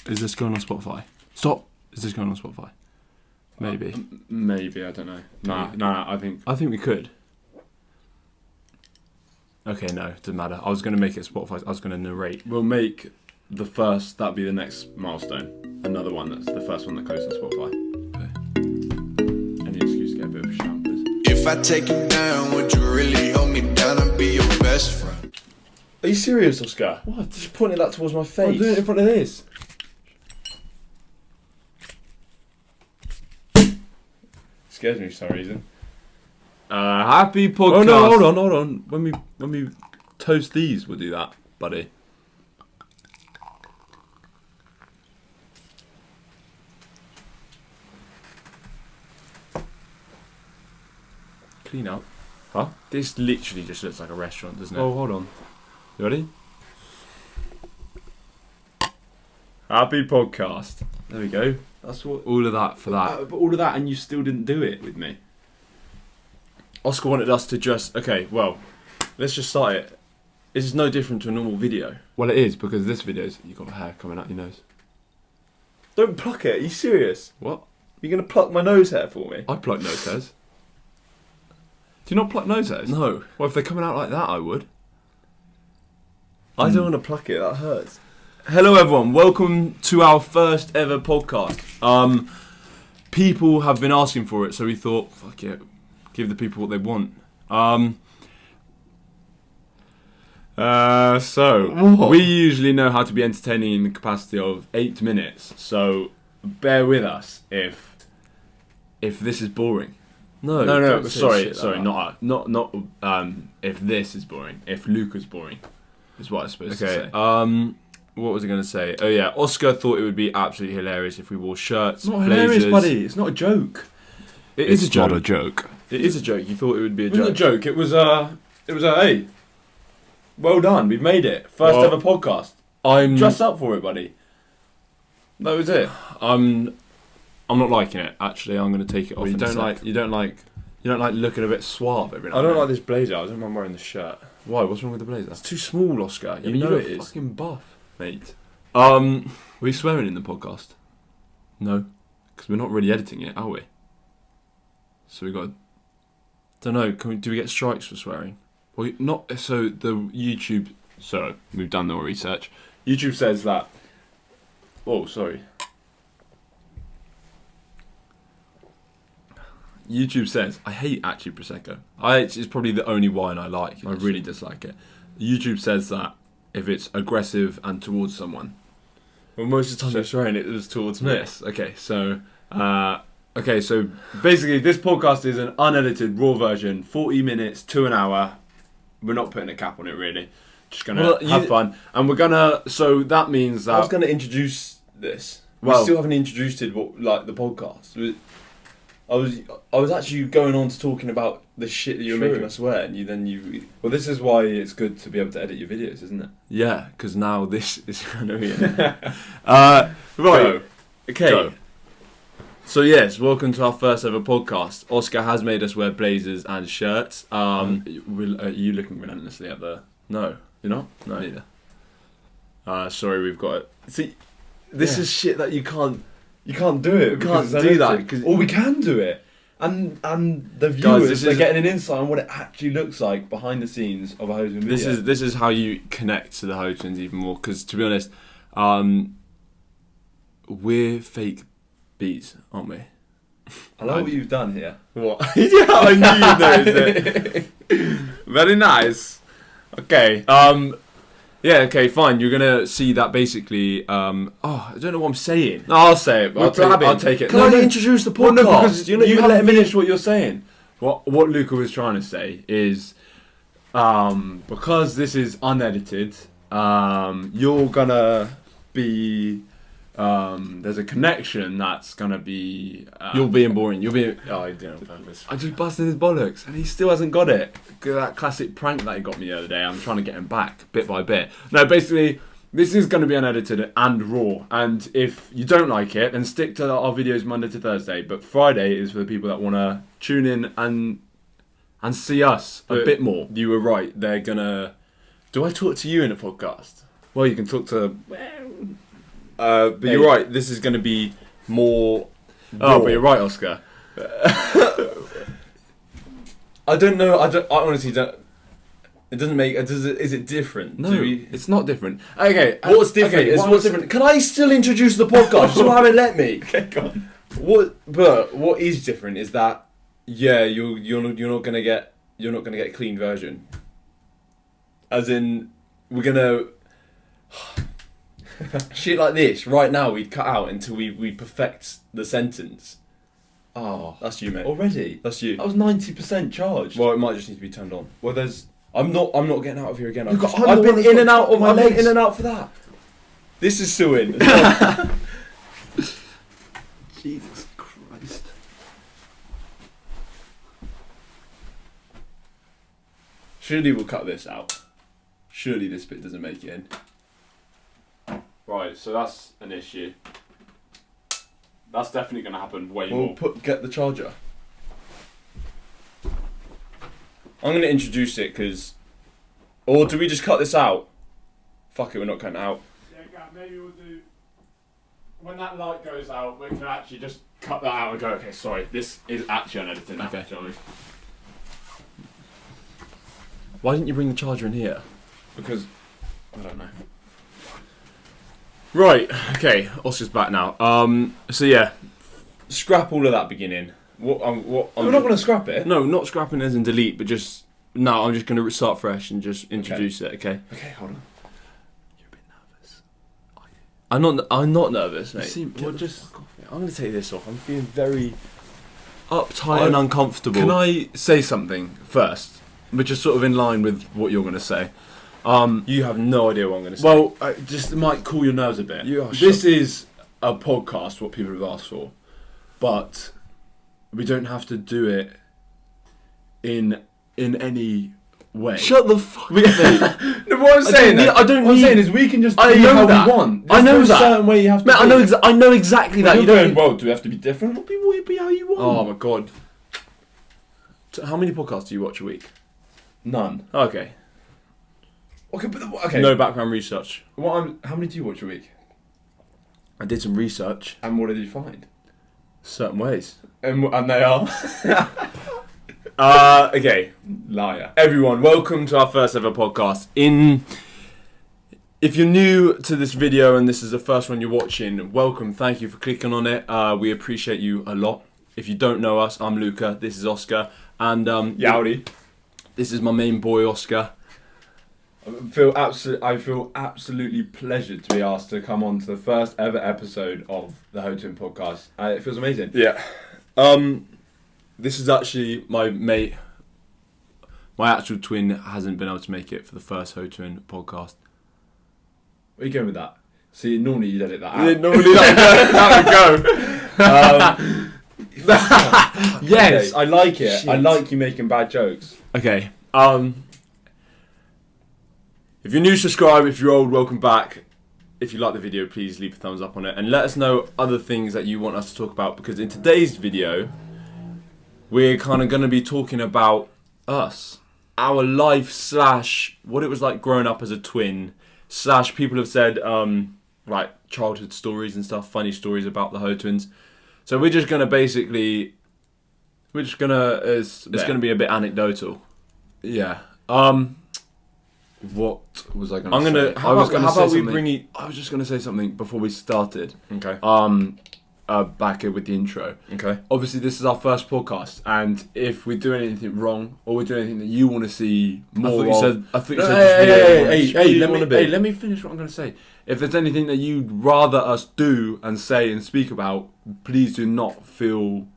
Is this going on Spotify? Stop. Is this going on Spotify? Maybe. Maybe, I don't know. No, I think we could. Okay, no, it doesn't matter. I was going to make it Spotify. I was going to narrate. We'll make the first, that'll be the next milestone. Another one that's the first one that goes on Spotify. Okay. Any excuse to get a bit of a shout, please. If I take you down, would you really hold me down and be your best friend? Are you serious, Oscar? What? Just pointing that towards my face. I'm doing it in front of this. Scares me for some reason. Happy podcast. Oh no, hold on. When we toast these, we'll do that, buddy. Clean up. Huh? This literally just looks like a restaurant, doesn't it? Oh, hold on. You ready? Happy podcast. There we go. That's what. All of that for that. But all of that, and you still didn't do it with me. Oscar wanted us to just... Okay, well, let's just start it. This is no different to a normal video. Well, it is, because this video's... You've got hair coming out your nose. Don't pluck it. Are you serious? What? You're going to pluck my nose hair for me? I pluck nose hairs. Do you not pluck nose hairs? No. Well, if they're coming out like that, I would. I don't want to pluck it. That hurts. Hello, everyone. Welcome to our first ever podcast. People have been asking for it, so we thought, fuck it, give the people what they want. What? We usually know how to be entertaining in the capacity of 8 minutes, so bear with us if this is boring. No, No, don't say sorry, shit like that. not if this is boring. If Luca's boring, is what I was supposed to say. Okay. What was I going to say? Oh yeah, Oscar thought it would be absolutely hilarious if we wore shirts, It's not blazers. hilarious, buddy. It's not a joke. It is a joke. not a joke. It is a joke. You thought it would be a It wasn't a joke. joke. It was a hey, well done. We've made it. First Well, ever podcast. Dress up for it, buddy. That was it. I'm not liking it. Actually, I'm going to take it off. Well, you in a don't sec. like looking a bit suave every now I and don't then. like this blazer. I don't mind wearing the shirt. Why? What's wrong with the blazer? It's too small, Oscar. Yeah, You but know you're it is. fucking buff, mate. Are we swearing in the podcast? No, Because we're not really editing it, are we? So we got. don't know. Do we get strikes for swearing? Well, not so the YouTube. So we've done the research. YouTube says that. Oh, sorry. YouTube says I hate actually prosecco. It's probably the only wine I like. I really dislike it. YouTube says that if it's aggressive and towards someone. Well, most of the time you're swearing it was towards me. Yes. Okay. So. So basically, this podcast is an unedited raw version, 40 minutes to an hour. We're not putting a cap on it, really. Just gonna have fun, and we're gonna. So that means that I was going to introduce this. Well- We still haven't introduced it, the podcast. I was actually going on to talking about the shit that you were True. making us swear, and you. Well, this is why it's good to be able to edit your videos, isn't it? Yeah, because now this is going to be it. right. Go. Okay. Go. So yes, welcome to our first ever podcast. Oscar has made us wear blazers and shirts. Are you looking relentlessly at the? No, You're not. no. Neither. Sorry, we've got it. See, this Yeah. is shit that you can't do it. We can't because it's do that, edited. 'cause- or we can do it, and the Guys, viewers this are is- getting an insight on what it actually looks like behind the scenes of a hosting video. This is how you connect to the Ho Twins even more. Because to be honest, we're fake bees, aren't we? I love what you've done here. What? Yeah, I knew you'd notice it. Very nice. Okay. Yeah. Okay. Fine. You're gonna see that basically. I don't know what I'm saying. No, I'll say it. We're I'll take it. Can I introduce the podcast? Well, no, because you haven't let him finish what you're saying. What Luca was trying to say is, because this is unedited, you're gonna be. There's a connection that's gonna be. You're being boring. You're being. Oh, I did it on purpose. I just busted his bollocks, and he still hasn't got it. That classic prank that he got me the other day. I'm trying to get him back bit by bit. No, basically, this is going to be unedited and raw. And if you don't like it, then stick to our videos Monday to Thursday. But Friday is for the people that want to tune in and see us a But bit more. You were right. They're gonna. Do I talk to you in a podcast? Well, you can talk to. But you're right. This is going to be more. Oh, but you're right, Oscar. I don't know. I honestly don't. It doesn't make. Is it different? No, it's not different. Okay, what's different? Okay, what's different? Can I still introduce the podcast? You haven't let me. Okay, go on. What is different is that you're not gonna get a clean version. As in, we're gonna shit like this right now. We'd cut out until we perfect the sentence. Oh, That's you, mate. already? That's you. I was 90% charged. Well, it might just need to be turned on. Well, there's. I'm not getting out of here again. I'm I've the been one in that's and out of my I've been legs. in and out for that. This is still in. Jesus Christ. Surely we'll cut this out. Surely this bit doesn't make it in. Right, so that's an issue. That's definitely going to happen way We'll more. get the charger. I'm going to introduce it because... Or do we just cut this out? Fuck it, we're not cutting it out. Yeah, maybe we'll do... When that light goes out, we can actually just cut that out and go, okay, sorry, this is actually unedited now. Okay. Johnny. Why didn't you bring the charger in here? Because, I don't know. Right, okay, Oscar's back now. So yeah, scrap all of that beginning. We're not going to scrap it. No, not scrapping as in delete, but just... No, I'm just going to start fresh and just introduce it, okay? Okay, hold on. You're a bit nervous. I'm not nervous, mate. I'm going to take this off. I'm feeling very uptight and uncomfortable. Can I say something first, which is sort of in line with what you're going to say? You have no idea what I'm going to say. Well, just it might cool your nerves a bit. This is a podcast, what people have asked for, but we don't have to do it in any way. Shut the fuck up, mate. No, what I'm saying is we can just do how we want. I know There's no that. certain way you have to Mate, do it. I know exactly that. You're You don't. going, well, do we have to be different? We'll be how you want. Oh my god. So how many podcasts do you watch a week? None. Okay. Okay. No background research. How many do you watch a week? I did some research. And what did you find? Certain ways. And they are? Okay. Liar. Everyone, welcome to our first ever podcast. If you're new to this video and this is the first one you're watching, welcome. Thank you for clicking on it. We appreciate you a lot. If you don't know us, I'm Luca. This is Oscar. And Yowdy. this is my main boy, Oscar. I feel absolutely pleasured to be asked to come on to the first ever episode of the Hotun podcast. It feels amazing. Yeah. This is actually my mate. My actual twin hasn't been able to make it for the first Hotun podcast. Where are you going with that? See, normally you'd edit that out. Yeah, normally that would go. Yes, okay. I like it. Shit. I like you making bad jokes. Okay. If you're new, subscribe. If you're old, welcome back. If you like the video, please leave a thumbs up on it. And let us know other things that you want us to talk about. Because in today's video, we're kind of going to be talking about us. Our life / what it was like growing up as a twin / people have said, like childhood stories and stuff, funny stories about the Hotuns. So we're just going to basically... it's going to be a bit anecdotal. Yeah. What was I going to say? How about we bring you... I was just going to say something before we started. Okay. Back here with the intro. Okay. Obviously, this is our first podcast, and if we're doing anything wrong or we're doing anything that you want to see more of... I thought you said... let me finish what I'm going to say. If there's anything that you'd rather us do and say and speak about, please do not feel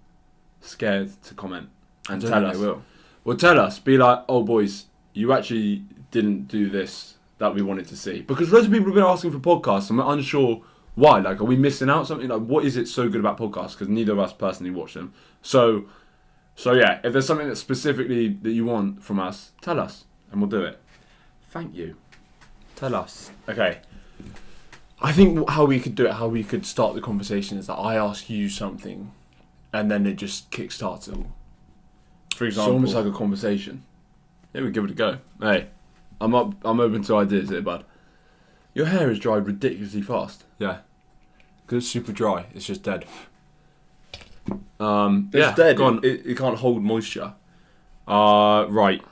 scared to comment and tell us. Well, tell us. Be like, oh, boys, you actually didn't do this that we wanted to see. Because loads of people have been asking for podcasts and we're unsure why. Like, are we missing out something? Like, what is it so good about podcasts? Because neither of us personally watch them. So yeah, if there's something that specifically that you want from us, tell us and we'll do it. Thank you. Tell us. Okay. I think how we could do it, how we could start the conversation is that I ask you something and then it just kickstarts it all. For example. It's almost like a conversation. Yeah, we give it a go. Hey, I'm open to ideas here, bud. Your hair is dried ridiculously fast. Yeah. Because it's super dry. It's just dead. It's dead. Go on. It can't hold moisture. Right.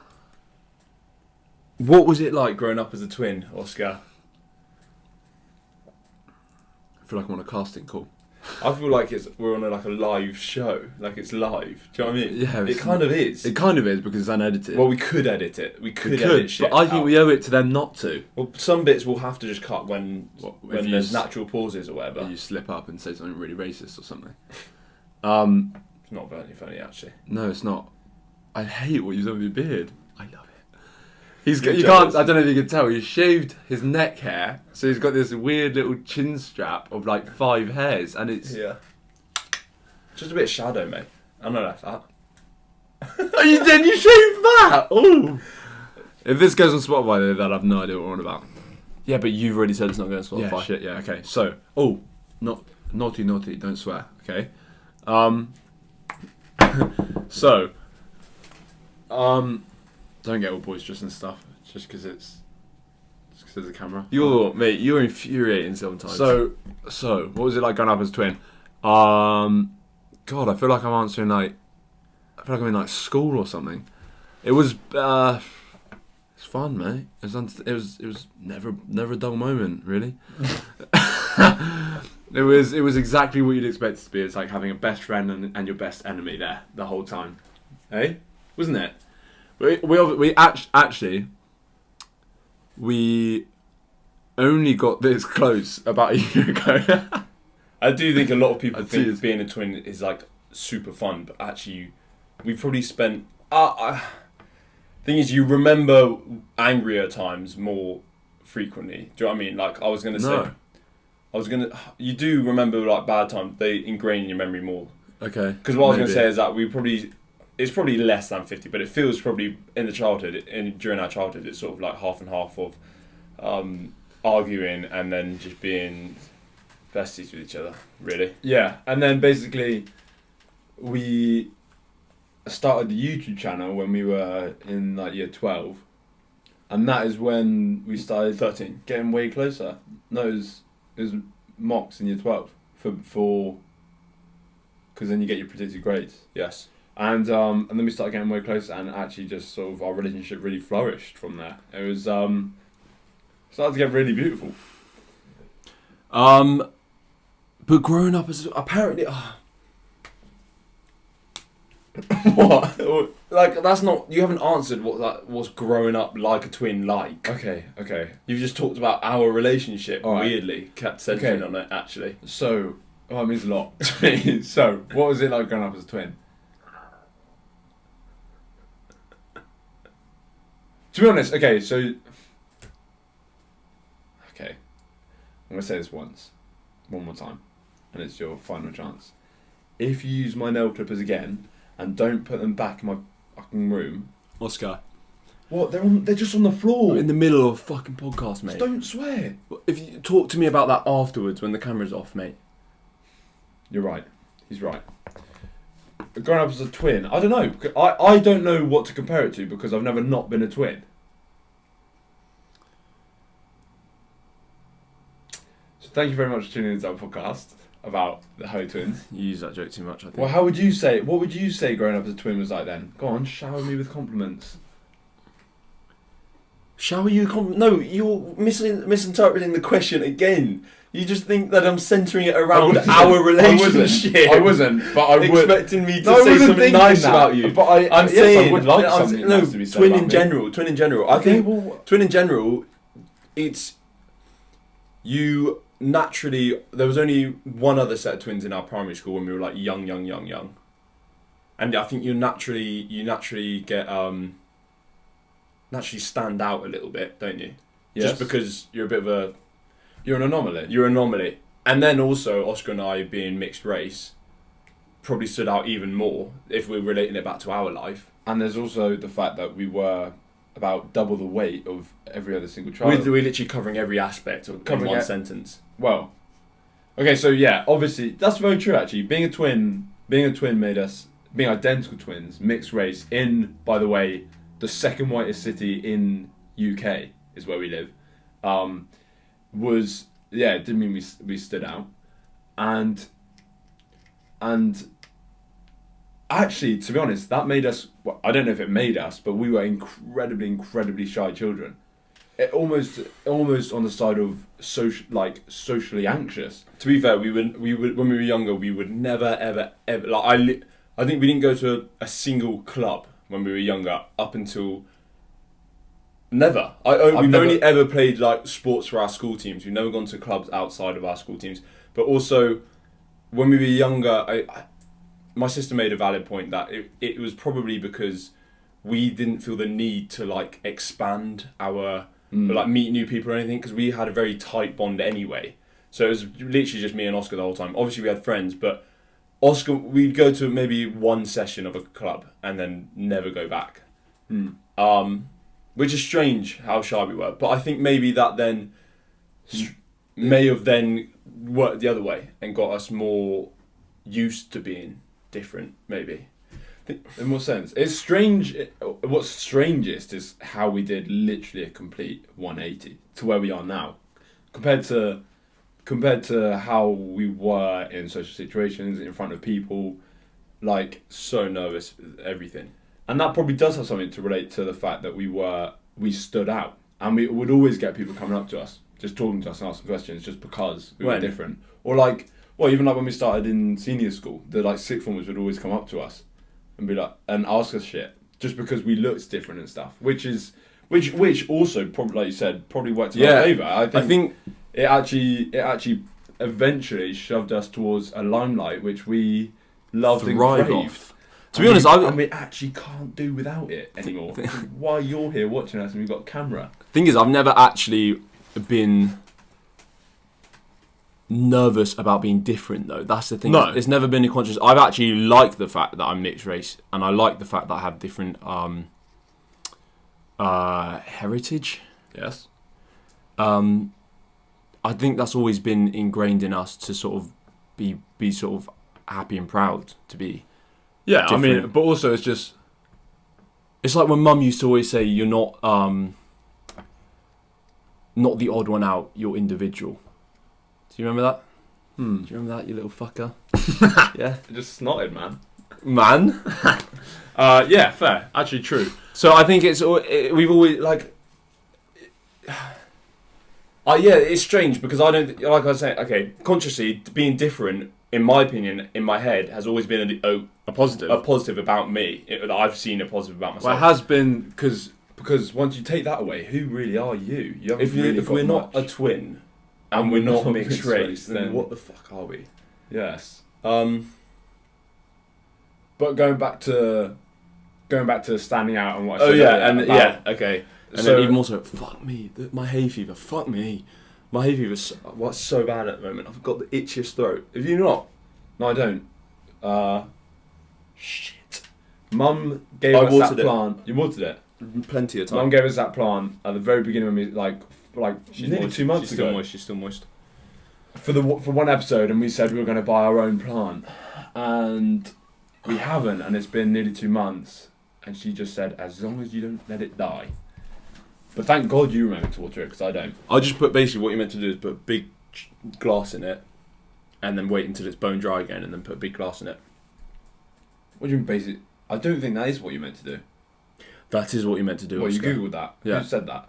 What was it like growing up as a twin, Oscar? I feel like I'm on a casting call. I feel like we're on a live show. Like it's live. Do you know what I mean? Yeah. It kind of is. It kind of is because it's unedited. Well, we could edit it. We could edit shit but I think out. we owe it to them not to. Well, some bits we'll have to just cut when there's natural pauses or whatever. You slip up and say something really racist or something. It's not very funny, actually. No, it's not. I hate what you've done with your beard. I love it. You jealous. can't. I don't know if you can tell. He shaved his neck hair, so he's got this weird little chin strap of like 5 hairs, and it's just a bit of shadow, mate. I know that. Then you shaved that. Oh. If this goes on Spotify, then I have no idea what we're on about. Yeah, but you've already said it's not going to Spotify. Yeah, shit. Yeah. Okay. So, naughty, don't swear. Okay. Don't get all boisterous and stuff just because there's a camera. You're infuriating sometimes. So what was it like growing up as a twin? God, I feel like I'm answering I'm in like school or something. It was it's fun, mate. It was never a dull moment, really. It was exactly what you'd expect it to be. It's like having a best friend and your best enemy there the whole time. Hey, wasn't it? We actually only got this close about a year ago. I do think a lot of people think being a twin is like super fun, but actually we probably spent. Thing is, you remember angrier times more frequently. Do you know what I mean? Like I was gonna say. You do remember like bad times. They ingrain in your memory more. Okay. Because what I was going to say is that it's probably less than 50, but it feels probably in the childhood, during our childhood, it's sort of like half and half of arguing and then just being besties with each other, really. Yeah, and then basically we started the YouTube channel when we were in like year 12, and that is when we started 13 getting way closer. No, it was mocks in year 12 for because then you get your predicted grades. Yes. And then we started getting way closer, and actually just sort of our relationship really flourished from there. It was started to get really beautiful. But growing up as apparently what? Like that's not, you haven't answered what that was growing up like a twin like. Okay. You've just talked about our relationship. All right. Weirdly kept centering on it actually. So, it means a lot to me. So, what was it like growing up as a twin? To be honest, okay, I'm going to say this one more time, and it's your final chance. If you use my nail clippers again, and don't put them back in my fucking room... Oscar. What? They're just on the floor. I'm in the middle of a fucking podcast, mate. Just don't swear. If you talk to me about that afterwards when the camera's off, mate. You're right. He's right. Growing up as a twin, I don't know. I don't know what to compare it to because I've never not been a twin. So thank you very much for tuning into our podcast about the Ho twins. You use that joke too much, I think. Well, what would you say growing up as a twin was like then? Go on, shower me with compliments. Shower you No, you're misinterpreting the question again. You just think that I'm centering it around our relationship. I wasn't, but I was expecting me to say something nice about you. But I'm saying I would like something nice to be said twin about in me. general. Twin in general. I think twin in general. It's you naturally. There was only one other set of twins in our primary school when we were like young, and I think you naturally get naturally stand out a little bit, don't you? Yes. Just because you're a bit of a. You're an anomaly. You're an anomaly. And then also, Oscar and I being mixed race probably stood out even more if we're relating it back to our life. And there's also the fact that we were about double the weight of every other single child. We're literally covering every aspect of in one sentence. Well, okay, so yeah, obviously, that's very true actually. Being a twin made us, being identical twins, mixed race, in, by the way, the second whitest city in UK is where we live. It didn't mean we stood out. and actually, to be honest, that made us. Well, I don't know if it made us, but we were incredibly shy children. It almost on the side of socially anxious. To be fair, we would when we were younger, we would never ever like I think we didn't go to a single club when we were younger up until never. We've only ever played like sports for our school teams. We've never gone to clubs outside of our school teams. But also, when we were younger, my sister made a valid point that it was probably because we didn't feel the need to like expand our like meet new people or anything, because we had a very tight bond anyway. So it was literally just me and Oscar the whole time. Obviously we had friends, but Oscar, we'd go to maybe one session of a club and then never go back. Which is strange how shy we were. But I think maybe that then may have then worked the other way and got us more used to being different, maybe. In what sense? It's strange. What's strangest is how we did literally a complete 180 to where we are now, compared to how we were in social situations in front of people, like so nervous with everything. And that probably does have something to relate to the fact that we stood out, and we would always get people coming up to us, just talking to us and asking questions, just because we were different. Or like, well, even like when we started in senior school, the like sixth formers would always come up to us and be like, and ask us shit, just because we looked different and stuff, which also probably, like you said, probably worked in our favour. I think it actually eventually shoved us towards a limelight which we loved and craved. To be honest, we actually can't do without it anymore. While you're here watching us and we've got a camera. Thing is, I've never actually been nervous about being different, though. That's the thing. No. It's never been a conscious. I've actually liked the fact that I'm mixed race, and I like the fact that I have different heritage. Yes. I think that's always been ingrained in us to sort of be sort of happy and proud to be. Yeah, different. I mean, but also it's like when Mum used to always say, "You're not the odd one out. You're individual." Do you remember that? Do you remember that, you little fucker? Yeah. It just snotted, man. Yeah, fair. Actually, true. So I think we've always like. Yeah, it's strange because I don't, like I was saying, okay, consciously being different, in my opinion, in my head, has always been a positive. A positive about me. I've seen a positive about myself. Well, it has been because once you take that away, who really are you? If we're not a twin and we're not mixed race, then what the fuck are we? Yes. But going back to standing out and what I said okay. And then even more so, fuck me, my hay fever, fuck me. My hay fever's so bad at the moment. I've got the itchiest throat. Have you not? No, I don't. Shit. Mum gave us that plant. You watered it? Plenty of time. Mum gave us that plant at the very beginning when we, like nearly 2 months ago. She's still moist. For one episode, and we said we were going to buy our own plant. And we haven't, and it's been nearly 2 months. And she just said, as long as you don't let it die. But thank God you remember to water it, because I don't. I just put, basically what you meant to do is put a big glass in it, and then wait until it's bone dry again, and then put a big glass in it. What do you mean basic? I don't think that is what you meant to do. That is what you meant to do. Well, you googled that. Yeah. Who said that?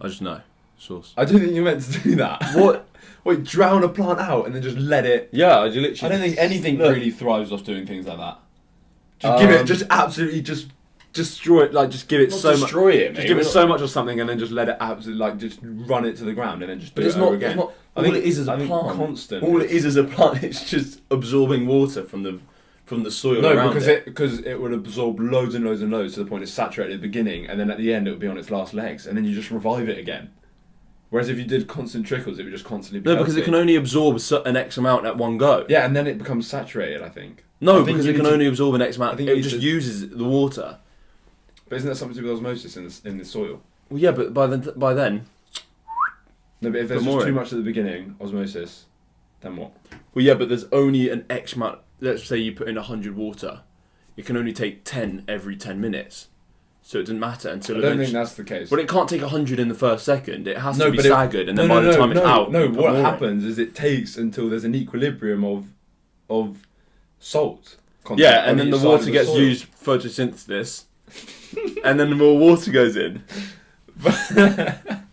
I just know. Source. I don't think you meant to do that. What? Wait, drown a plant out and then just let it... Yeah, I literally... I don't think anything really thrives off doing things like that. Just give it, just absolutely just... destroy it, like just give it so much. Destroy it, mate. Just give it so much of something, and then just let it absolutely, like, just run it to the ground, and then just do it over again. All it is as a plant. Constant. All it is as a plant, it's just absorbing water from the soil around it. No, because it would absorb loads and loads and loads to the point it's saturated at the beginning, and then at the end it would be on its last legs, and then you just revive it again. Whereas if you did constant trickles, it would just constantly be because it can only absorb an X amount at one go. Yeah, and then it becomes saturated, I think. No, because it can only absorb an X amount. I think it just uses the water. But isn't that something to do with osmosis in the soil? Well, yeah, but by then. No, but if there's just too much at the beginning, osmosis, then what? Well, yeah, but there's only an X amount. Let's say you put in 100 water, it can only take 10 every 10 minutes. so it didn't matter until. I don't think that's the case. But it can't take 100 in the first second. It has to be staggered, and then by the time it's out. No, what happens is it takes until there's an equilibrium of salt. Yeah, and then the water gets used for photosynthesis, and then more water goes in.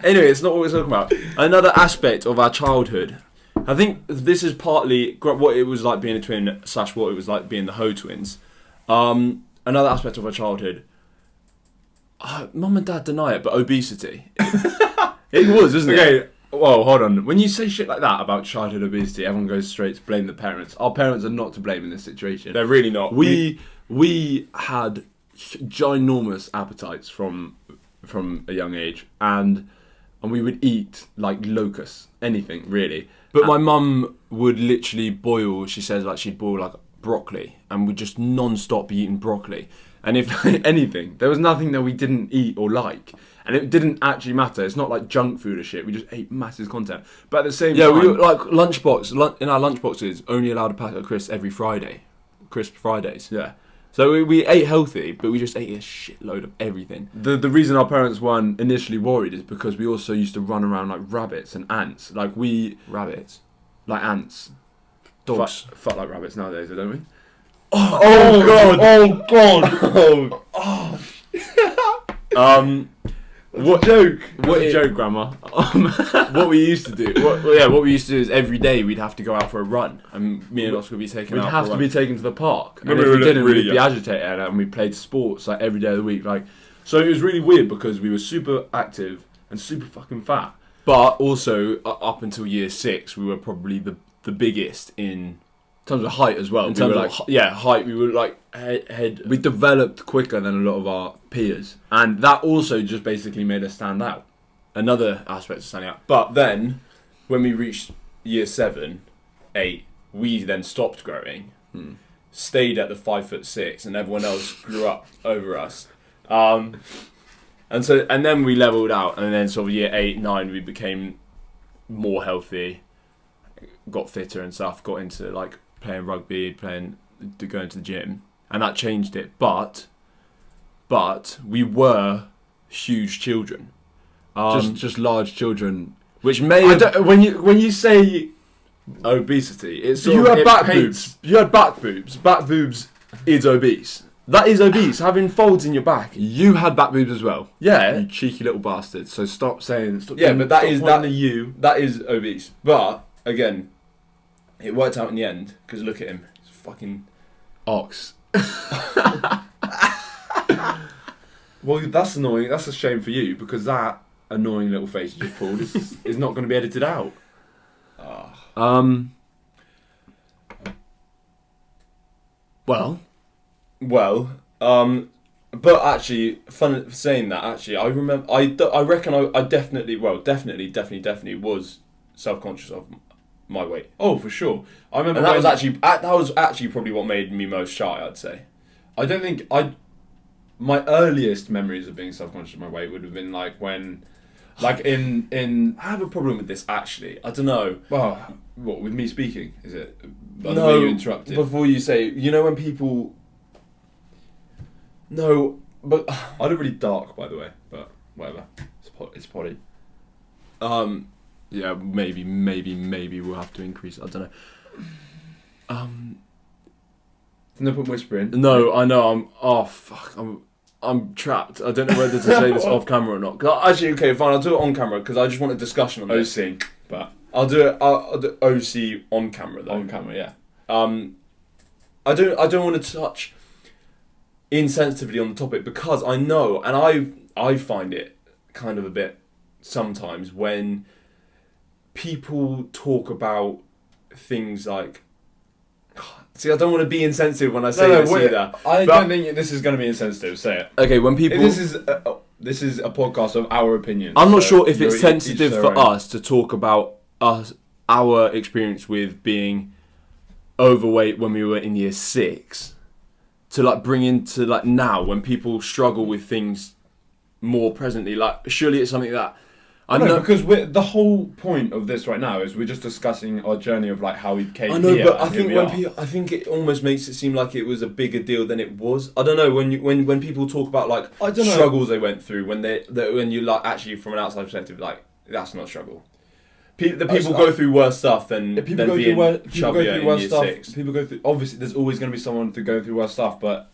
Anyway, it's not what we're talking about. Another aspect of our childhood. I think this is partly what it was like being a twin / what it was like being the Ho twins. Another aspect of our childhood. Mum and Dad deny it, but obesity. It was, isn't it? Okay, well, hold on. When you say shit like that about childhood obesity, everyone goes straight to blame the parents. Our parents are not to blame in this situation. They're really not. We had ginormous appetites from a young age, and we would eat like locusts, anything really. But my mum would literally boil. She says like she'd boil like broccoli, and would just non-stop be eating broccoli. And if anything, there was nothing that we didn't eat or like. And it didn't actually matter. It's not like junk food or shit. We just ate massive content. But at the same time... we like in our lunchboxes, only allowed a packet of crisps every Friday. Crisp Fridays. Yeah. So we ate healthy, but we just ate a shitload of everything. The reason our parents weren't initially worried is because we also used to run around like rabbits and ants. Rabbits? Like ants. Dogs. Fuck like rabbits nowadays, don't we? Oh god! What joke? What a joke, Grandma. What we used to do. What we used to do is every day we'd have to go out for a run, and me and Oscar would be taken out. We'd have to be taken to the park, and if we we didn't, really we'd be agitated, and we played sports like every day of the week. Like, so it was really weird because we were super active and super fucking fat. But also up until year 6, we were probably the biggest in terms of height as well. In terms of height, we were like head. We developed quicker than a lot of our peers, and that also just basically made us stand out. Another aspect of standing out. But then, when we reached year 7, 8, we then stopped growing, stayed at the 5'6", and everyone else grew up over us. And then we leveled out, and then sort of year 8, 9, we became more healthy, got fitter and stuff, got into like playing rugby, going to the gym, and that changed it. But we were huge children, just large children. Which may when you say obesity, it's you had back boobs. You had back boobs. Back boobs is obese. That is obese. Having folds in your back. You had back boobs as well. Yeah, you cheeky little bastard. So stop saying. Yeah, but that is obese. But again, it worked out in the end because look at him. He's fucking ox. Well, that's annoying. That's a shame for you because that annoying little face you just pulled is not going to be edited out. But actually, fun saying that. Actually, I remember. I reckon I definitely was self-conscious of my weight. Oh, for sure. I remember. And that was actually probably what made me most shy, I'd say. I don't think my earliest memories of being self-conscious of my weight would have been like when, like in. I have a problem with this actually. I don't know. Well, what with me speaking? Is it? No. The way you interrupted. Before you say, when people. No, but I look really dark, by the way. But whatever, it's potty. Yeah, maybe we'll have to increase it. I don't know. There's no point whispering. No, I know. I'm trapped. I don't know whether to say this off camera or not. Actually, okay, fine. I'll do it on camera because I just want a discussion on this. OC, but I'll do it. I'll do OC on camera though. On camera, yeah. I don't want to touch insensitively on the topic because I know, and I find it kind of a bit sometimes when people talk about things like. See, I don't want to be insensitive when I say this either. I don't think this is going to be insensitive. Say it. Okay, when people. This is a podcast of our opinions. I'm not sure if it's sensitive for us to talk about our experience with being overweight when we were in year 6, to like bring into like now when people struggle with things more presently. Like surely it's something that I know because the whole point of this right now is we're just discussing our journey of like how we came. I know, here but I and think here we are. I think it almost makes it seem like it was a bigger deal than it was. I don't know when people talk about like struggles they went through when you like actually from an outside perspective like that's not a struggle. People go through worse stuff than being chubbier in year 6. People go through. Obviously, there's always going to be someone to go through worse stuff, but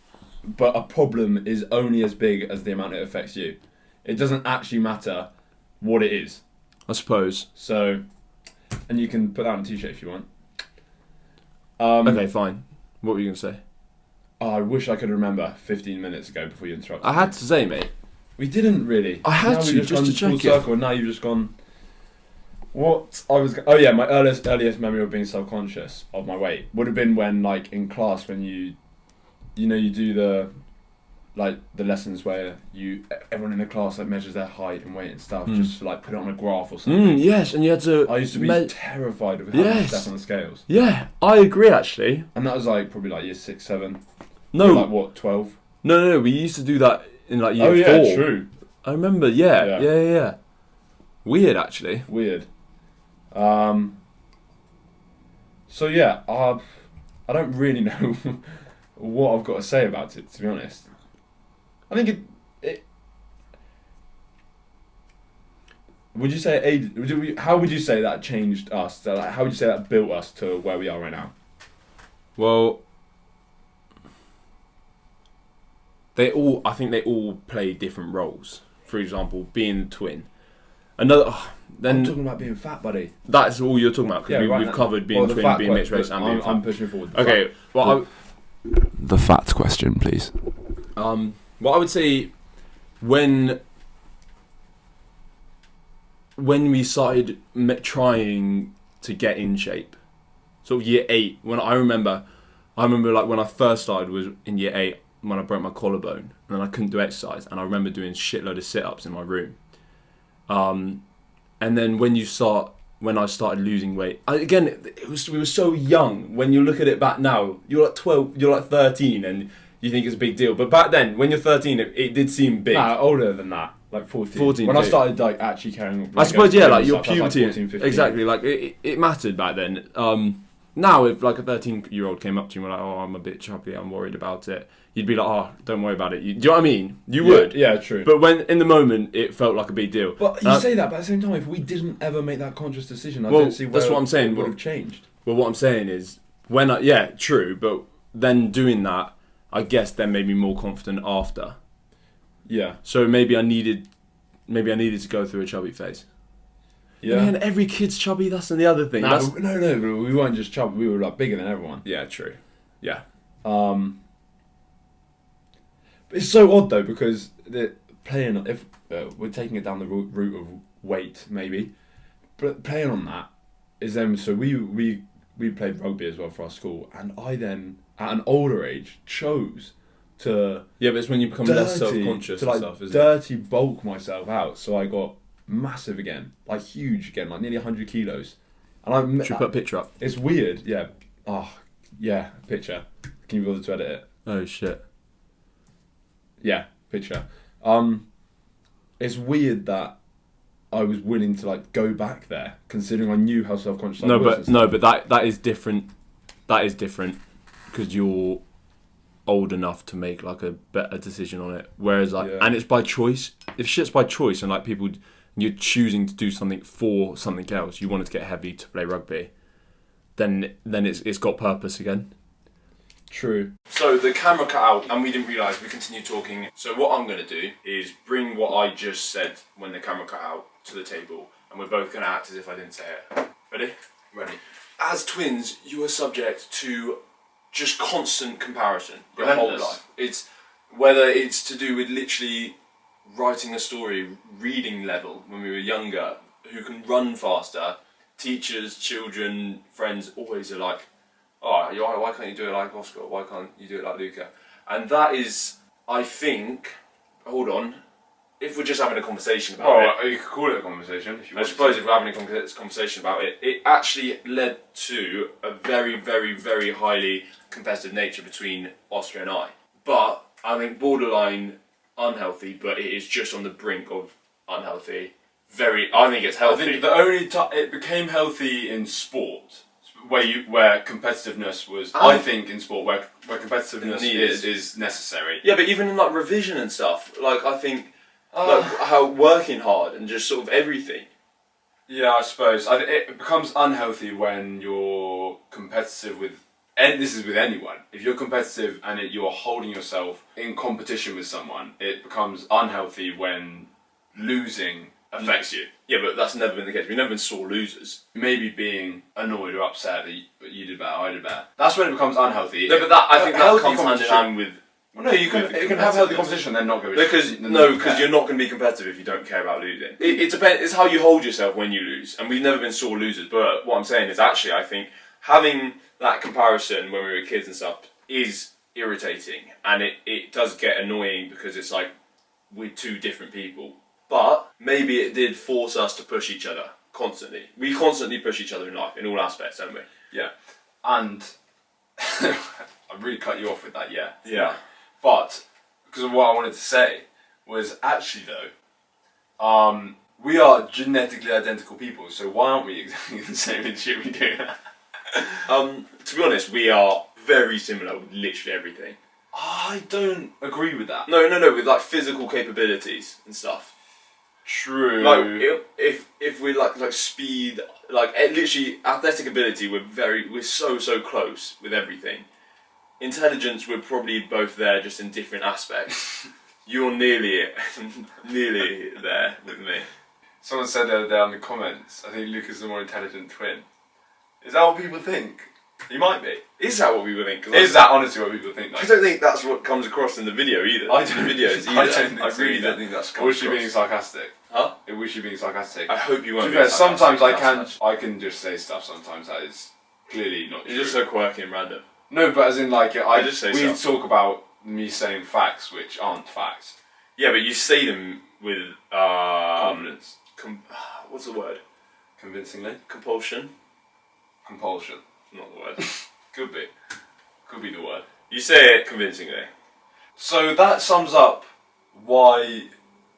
a problem is only as big as the amount it affects you. It doesn't actually matter what it is. I suppose. So, and you can put that on a t-shirt if you want. Okay, fine. What were you going to say? Oh, I wish I could remember 15 minutes ago before you interrupted. I had to say, mate. We didn't really. I had to just to check full circle, and now you've just gone. What I was? Oh yeah, my earliest memory of being self-conscious of my weight would have been when, like, in class when you do the lessons where everyone in the class like measures their height and weight and stuff, just to, like, put it on a graph or something. Yes, and you had to. I used to be terrified of having to step on the scales. Yeah, I agree actually. And that was like probably like year 6, 7. No, like what 12? No, we used to do that in like year 4. Oh yeah, true. I remember. Yeah. Weird actually. Weird. So yeah, I don't really know what I've got to say about it, to be honest. I think it would you say how would you say that changed us? So, like, how would you say that built us to where we are right now? Well, I think they all play different roles. For example, being a twin. I'm talking about being fat, buddy. That's all you're talking about, because we've covered being twin, being mixed race, and being fat. I'm pushing forward. Okay, well, the fat question, please. Well, I would say when we started trying to get in shape, sort of year 8. When I remember like when I first started was in year 8 when I broke my collarbone and then I couldn't do exercise, and I remember doing shitload of sit-ups in my room. And then when I started losing weight, we were so young. When you look at it back now, you're like 12, you're like 13, and you think it's a big deal. But back then, when you're 13, it did seem big. Nah, older than that, like 14. 14 when I started like actually carrying. I suppose like your puberty, like 14, 15. exactly. Like it mattered back then. Now if like a 13-year-old came up to you and were like, "Oh, I'm a bit chubby, I'm worried about it," you'd be like, "Oh, don't worry about it." Do you know what I mean? You would. Yeah, true. But when in the moment, it felt like a big deal. But you say that, but at the same time, if we didn't ever make that conscious decision, I don't see where that's what I'm saying. It would have changed. Well, what I'm saying is true. But then doing that, I guess, then made me more confident after. Yeah. So maybe I needed to go through a chubby phase. Yeah. And every kid's chubby. That's the other thing. No, we weren't just chubby. We were like bigger than everyone. Yeah, true. Yeah. But it's so odd though, because if we're taking it down the route of weight, maybe, but playing on that is then. So we played rugby as well for our school, and I then at an older age chose to but it's when you become less self-conscious to and stuff, isn't dirty bulk myself out. So I got massive again, like huge again, like nearly 100 kilos. And should put a picture up. It's weird, yeah. Oh, yeah, picture. Can you bother to edit it? Oh shit. Yeah, picture. It's weird that I was willing to like go back there, considering I knew how self-conscious I was. But that is different. That is different because you're old enough to make like a better decision on it. Whereas and it's by choice. If shit's by choice and like people, you're choosing to do something for something else. You wanted to get heavy to play rugby, then it's got purpose again. True. So the camera cut out and we didn't realise. We continued talking. So what I'm going to do is bring what I just said when the camera cut out to the table, and we're both going to act as if I didn't say it. Ready? Ready. As twins, you are subject to just constant comparison your whole life. It's whether it's to do with literally writing a story, reading level when we were younger, who can run faster. Teachers, children, friends always are like, "Oh, why can't you do it like Oscar? Why can't you do it like Luca?" And that is, I think, hold on, if we're just having a conversation about it. You could call it a conversation if you want. I suppose if we're having a conversation about it, it actually led to a very, very, very highly competitive nature between Oscar and I. But I think borderline unhealthy, but it is just on the brink of unhealthy I think it's healthy. I think the only it became healthy in sport, where competitiveness was. I think in sport where competitiveness is necessary. Yeah, but even in like revision and stuff, like I think like how working hard and just sort of everything. Yeah, I suppose it becomes unhealthy when you're competitive with. And this is with anyone. If you're competitive and you're holding yourself in competition with someone, it becomes unhealthy when losing affects you. Yeah, but that's never been the case. We've never been sore losers. Maybe being annoyed or upset that you did better, I did better. That's when it becomes unhealthy. No, but I think that comes hand in hand with. Well, no, you can have healthy competition and then not go. Because you're not going to be competitive if you don't care about losing. It depends. It's how you hold yourself when you lose, and we've never been sore losers. But what I'm saying is actually, I think having that comparison when we were kids and stuff is irritating, and it does get annoying because it's like we're two different people. But maybe it did force us to push each other constantly. We constantly push each other in life in all aspects, don't we? Yeah, and I really cut you off with that. Yeah. Yeah. But because of what I wanted to say was actually though, we are genetically identical people. So why aren't we exactly the same in shit we do? To be honest, we are very similar with literally everything. I don't agree with that. No, with like physical capabilities and stuff. True. Like if we like speed, like literally athletic ability, we're so close with everything. Intelligence, we're probably both there, just in different aspects. You're nearly there with me. Someone said the other day on the comments, I think Luca's the more intelligent twin. Is that what people think? He might be. Is that what people think? Is that honestly what people think? I don't think that's what comes across in the video either. I don't really don't think that's. Was she being sarcastic? Huh? Was she being sarcastic? I hope you won't. To be fair, sometimes I can just say stuff. Sometimes that is clearly not true. You're just so quirky and random. No, but as in like we talk about me saying facts which aren't facts. Yeah, but you say them with confidence. What's the word? Convincingly. Compulsion. Not the word. Could be the word. You say it convincingly. So that sums up why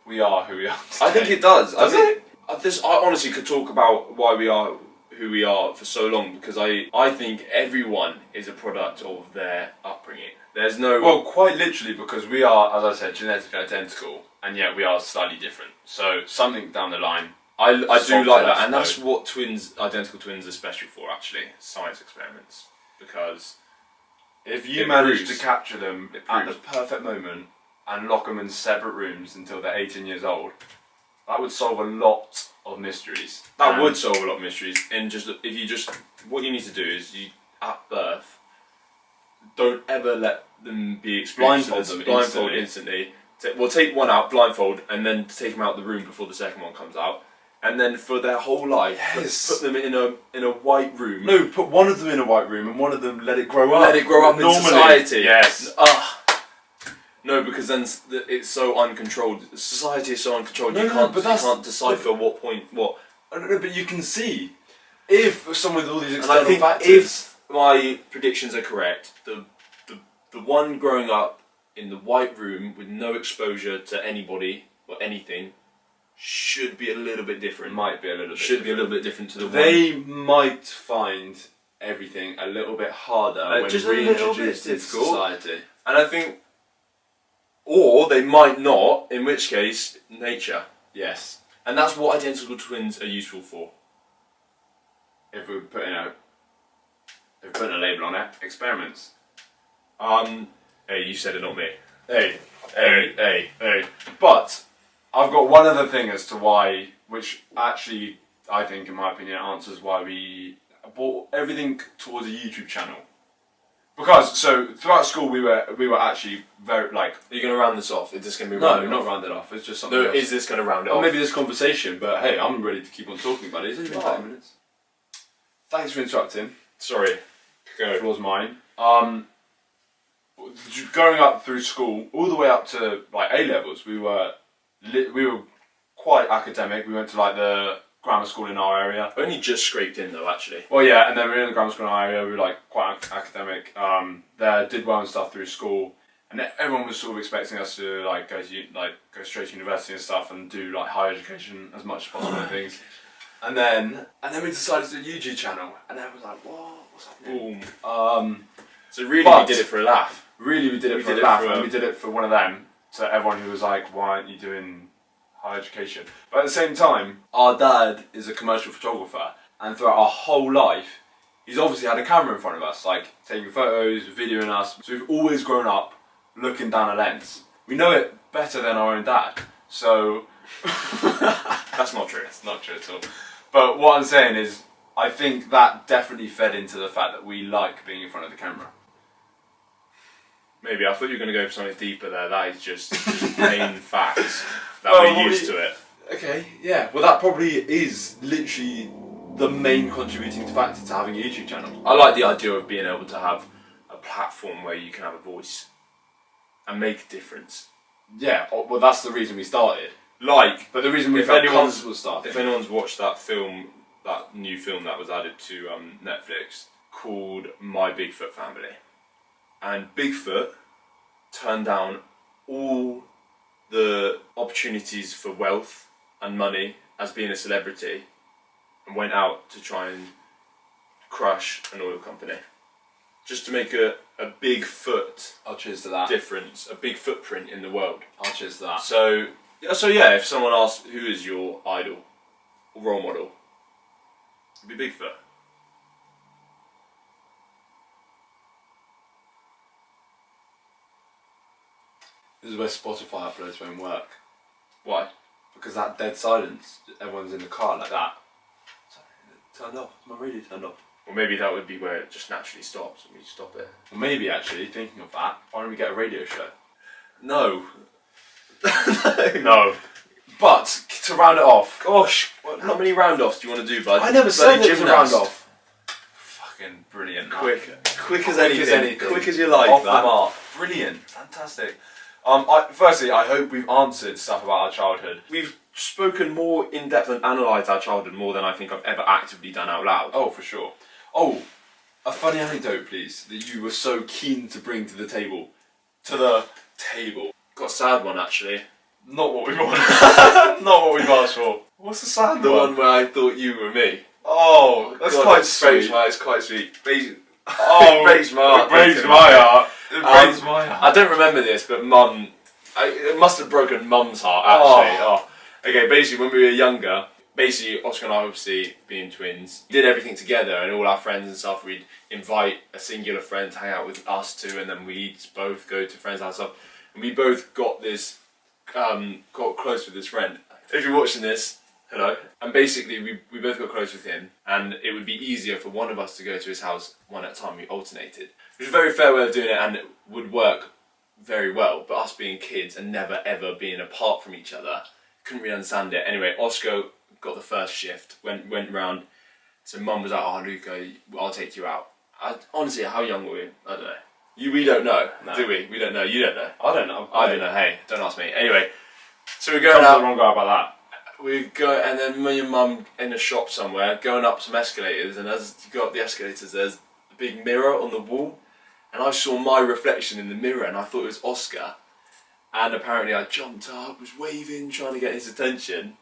we are who we are today. I think it does. Does it? I honestly could talk about why we are who we are for so long, because I think everyone is a product of their upbringing. There's no... Well, quite literally, because we are, as I said, genetically identical, and yet we are slightly different. So something down the line... I do like that, and that's what identical twins are special for, actually, science experiments. Because if you manage to capture them at the perfect moment and lock them in separate rooms until they're 18 years old, that would solve a lot of mysteries. That would solve a lot of mysteries. And what you need to do is at birth, don't ever let them be exposed to them. Blindfold instantly. Take one out, blindfold, and then take them out of the room before the second one comes out. And then for their whole life, put them in a white room. No, put one of them in a white room and one of them let it grow up. Let it grow up in society. Yes. No, because then it's so uncontrolled. Society is so uncontrolled. You can't decipher what. No, but you can see if someone with all these external and I think factors. If my predictions are correct, the one growing up in the white room with no exposure to anybody or anything should be a little bit different. Might be a little bit. Should be a little bit different to the one. They might find everything a little bit harder when reintroduced into society. And I think, or they might not, in which case, nature. Yes. And that's what identical twins are useful for. If we're putting a label on it, experiments. Hey, you said it, not me. Hey. But I've got one other thing as to why, which actually I think, in my opinion, answers why we brought everything towards a YouTube channel. Because throughout school we were actually very like. Are you going to round this off? Is this going to be rounded off? No, not rounded off. It's just something. No, else. is this going to round it off? off? Maybe this conversation, but hey, I'm ready to keep on talking about it. It's only been 30 minutes. Thanks for interrupting. Sorry. The floor's mine. Growing up through school, all the way up to like A levels, we were quite academic. We went to like the grammar school in our area. Only just scraped in though, actually. Well, yeah, and then we were in the grammar school in our area. We were like quite academic. Did well and stuff through school, And everyone was sort of expecting us to like go straight to university and stuff and do like higher education as much as possible and things. And then we decided to do a YouTube channel, and everyone was like, "Whoa, what's happening?" Boom. So really, we did it for a laugh. Really, we did it for a laugh, and we did it for one of them. So everyone who was like, "Why aren't you doing higher education?" But at the same time, our dad is a commercial photographer, and throughout our whole life, he's obviously had a camera in front of us, like taking photos, videoing us. So we've always grown up looking down a lens. We know it better than our own dad. So that's not true. It's not true at all. But what I'm saying is, I think that definitely fed into the fact that we like being in front of the camera. Maybe. I thought you were going to go for something deeper there. That is just plain facts that we're used to it. Okay, yeah. Well, that probably is literally the main contributing factor to having a YouTube channel. I like the idea of being able to have a platform where you can have a voice and make a difference. Yeah, well, that's the reason we started. But the reason we felt comfortable starting. If anyone's watched that film, that new film that was added to Netflix called My Bigfoot Family, and Bigfoot turned down all the opportunities for wealth and money as being a celebrity and went out to try and crush an oil company. Just to make a Bigfoot cheers to that. difference, a big footprint in the world. I'll cheers to that. So yeah, if someone asks who is your idol or role model, it'd be Bigfoot. This is where Spotify uploads won't work. Why? Because that dead silence, everyone's in the car like that. Turned off, my radio turned off. Or maybe that would be where it just naturally stops and we stop it. Well, maybe actually, thinking of that, why don't we get a radio show? No. No. But, to round it off. Gosh, how many round-offs do you want to do, bud? I never said it was a round-off. Fucking brilliant. Quick as anything. Quick as you like. Off the mark. Brilliant. Fantastic. Firstly, I hope we've answered stuff about our childhood. We've spoken more in depth and analysed our childhood more than I think I've ever actively done out loud. Oh, for sure. Oh, a funny anecdote, please, that you were so keen to bring to the table. Got a sad one, actually. Not what we want. Not what we've asked for. What's the sad one? The one where I thought you were me. Oh, that's God, quite sweet. It's quite sweet. It breaks my heart. It breaks my heart. It breaks my heart. I don't remember this, but Mum... it must have broken Mum's heart, actually. Okay, basically, when we were younger, Oscar and I, obviously, being twins, did everything together, and all our friends and stuff, we'd invite a singular friend to hang out with us two, and then we'd both go to friends' house and stuff. And we both got close with this friend. If you're watching this, hello. And basically, we both got close with him, and it would be easier for one of us to go to his house one at a time. We alternated. It was a very fair way of doing it, and it would work very well. But us being kids and never ever being apart from each other, couldn't really understand it. Anyway, Oscar got the first shift, went round. So Mum was like, "Oh, Luca, I'll take you out." Honestly, how young were we? I don't know. We don't know, do we? We don't know. You don't know. I don't know. I don't know. Hey, don't ask me. Anyway, so we're going out. The wrong guy about that. We go, and then me and Mum in a shop somewhere, going up some escalators, and as you go up the escalators, there's a big mirror on the wall, and I saw my reflection in the mirror, and I thought it was Oscar, and apparently I jumped up, was waving, trying to get his attention,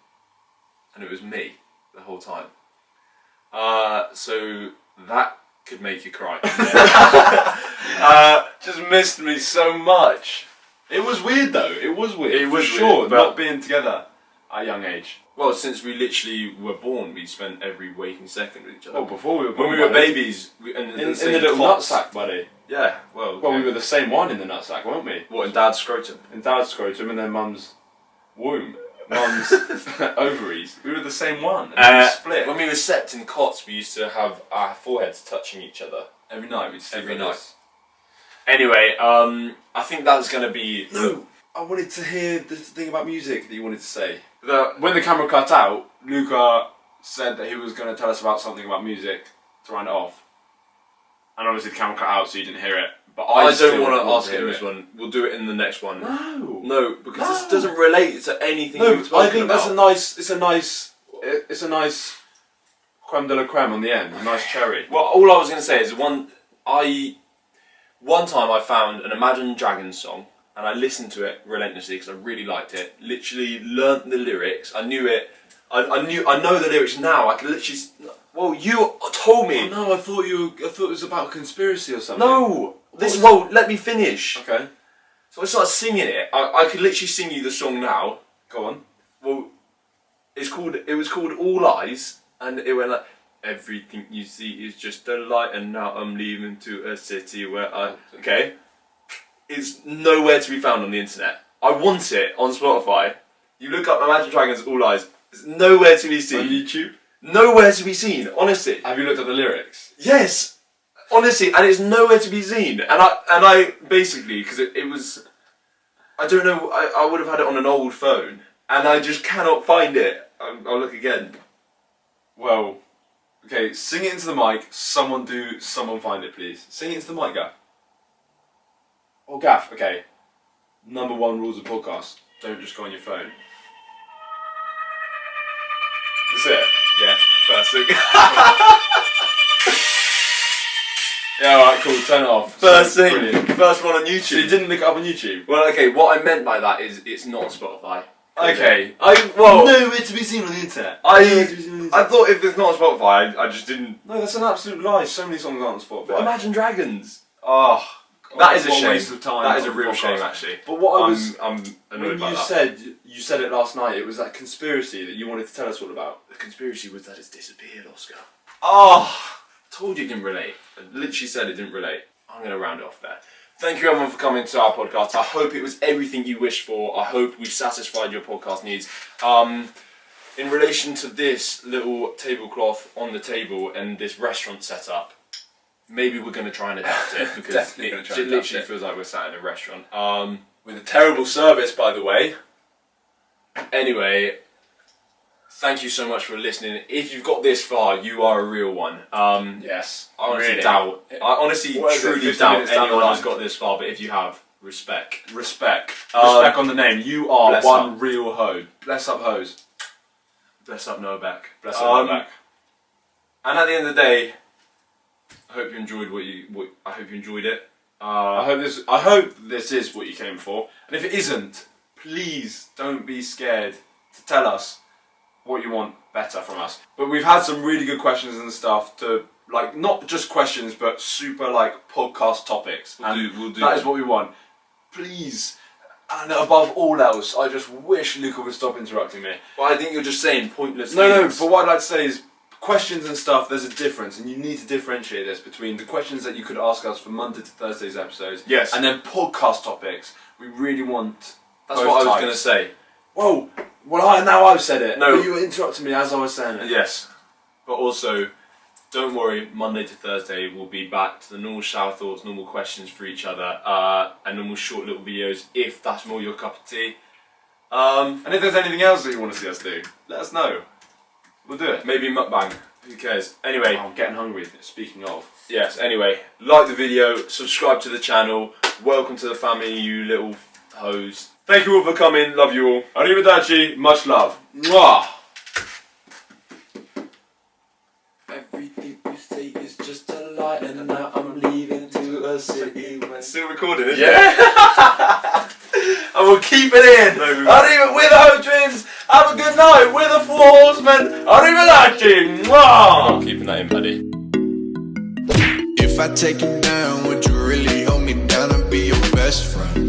and it was me the whole time. So that could make you cry. Just missed me so much. It was weird though. It was weird. It was sure, weird, not being together at a young age. Well, since we literally were born, we spent every waking second with each other. Oh, before we were born. When we were babies, in the little nutsack, buddy. Yeah, well... Okay. Well, we were the same one in the nutsack, weren't we? What, in Dad's scrotum? In Dad's scrotum and then Mum's womb. Mum's ovaries. We were the same one. And we split. When we were slept in cots, we used to have our foreheads touching each other. Every night, we'd sleep every night. Anyway, I think that's going to be... No! I wanted to hear the thing about music that you wanted to say. When the camera cut out, Luca said that he was going to tell us about something about music to round it off. And obviously the camera cut out so you didn't hear it. But I don't want to ask it in this one. We'll do it in the next one. No, because this doesn't relate to anything you've spoken I think about. It's a nice creme de la creme on the end. A nice cherry. Well, all I was going to say is one time I found an Imagine Dragons song and I listened to it relentlessly because I really liked it. Literally learnt the lyrics. I knew it. I know the lyrics now. I can literally. Well, you told me. Oh, no, I thought it was about conspiracy or something. No. Well, let me finish. Okay. So I started singing it. I could literally sing you the song now. Go on. Well, it was called All Eyes, and it went like, everything you see is just a light, and now I'm leaving to a city where okay. It's nowhere to be found on the internet. I want it on Spotify. You look up Imagine Dragons All Eyes. It's nowhere to be seen. On YouTube? Nowhere to be seen, honestly. Have you looked at the lyrics? Yes, honestly, and it's nowhere to be seen. And I basically, because it was, I don't know, I would have had it on an old phone, and I just cannot find it. I'll look again. Well, okay, sing it into the mic. Someone find it, please. Sing it into the mic, Gaff. Oh, Gaff, okay. Number 1 rules of podcast. Don't just go on your phone. That's it? Yeah, first thing. Yeah, alright, cool, turn it off. First thing, Brilliant. first one on YouTube. So you didn't look it up on YouTube? Well, okay, what I meant by that is it's not on Spotify. Okay. Nowhere to be seen on the internet. I thought if it's not on Spotify, I just didn't. No, that's an absolute lie. So many songs aren't on Spotify. But Imagine Dragons. Oh, That is a shame. Waste of time. That is a on real podcast. shame, actually. But what I was, I'm annoyed when by you that. you said it last night. It was that conspiracy that you wanted to tell us all about. The conspiracy was that it's disappeared, Oscar. Oh, Told you it didn't relate. I literally said it didn't relate. I'm going to round it off there. Thank you everyone for coming to our podcast. I hope it was everything you wished for. I hope we satisfied your podcast needs. In relation to this little tablecloth on the table and this restaurant setup, maybe we're going to try and adapt it because Definitely gonna try and it adapt literally it. feels like we're sat in a restaurant. with a terrible service, by the way. Anyway, thank you so much for listening. If you've got this far, you are a real one. Yes. I honestly Really? doubt. I honestly What is it, truly 15 doubt minutes down the anyone line? has got this far. But if you have, respect. Respect. Respect on the name. You are Bless one up. real hoe. Bless up, hoes. Bless up Noah Beck. Bless up, Noah Beck. And at the end of the day, I hope you enjoyed I hope you enjoyed it. I hope this is what you came for. And if it isn't, please don't be scared to tell us what you want better from us. But we've had some really good questions and stuff to, like, not just questions, but super, like, podcast topics. We'll do That is what we want. Please, and above all else, I just wish Luca would stop interrupting me. Well, I think you're just saying pointless No, things. but what I'd like to say is, questions and stuff, there's a difference, and you need to differentiate this between the questions that you could ask us for Monday to Thursday's episodes, Yes. and then podcast topics. We really want. That's both what I was types. going to say. Whoa! Well, now I've said it. No. But you were interrupting me as I was saying it. Yes. But also, don't worry, Monday to Thursday we'll be back to the normal shower thoughts, normal questions for each other, and normal short little videos if that's more your cup of tea. And if there's anything else that you want to see us do, let us know. We'll do it. Maybe mukbang. Who cares? Anyway. Oh, I'm getting hungry. Speaking of. Yes, anyway, like the video, subscribe to the channel, welcome to the family, you little hoes. Thank you all for coming, love you all. Arrivederci, much love. Mwah! Everything you say is just a lie, and now I'm leaving to a city. Still recording, isn't it? Yeah! And we'll keep it in! Arriva with the Ho Twins! Have a good night with the Four Horsemen! Arrivederci! Mwah! I'm keeping that in, buddy. If I take you down, would you really hold me down and be your best friend?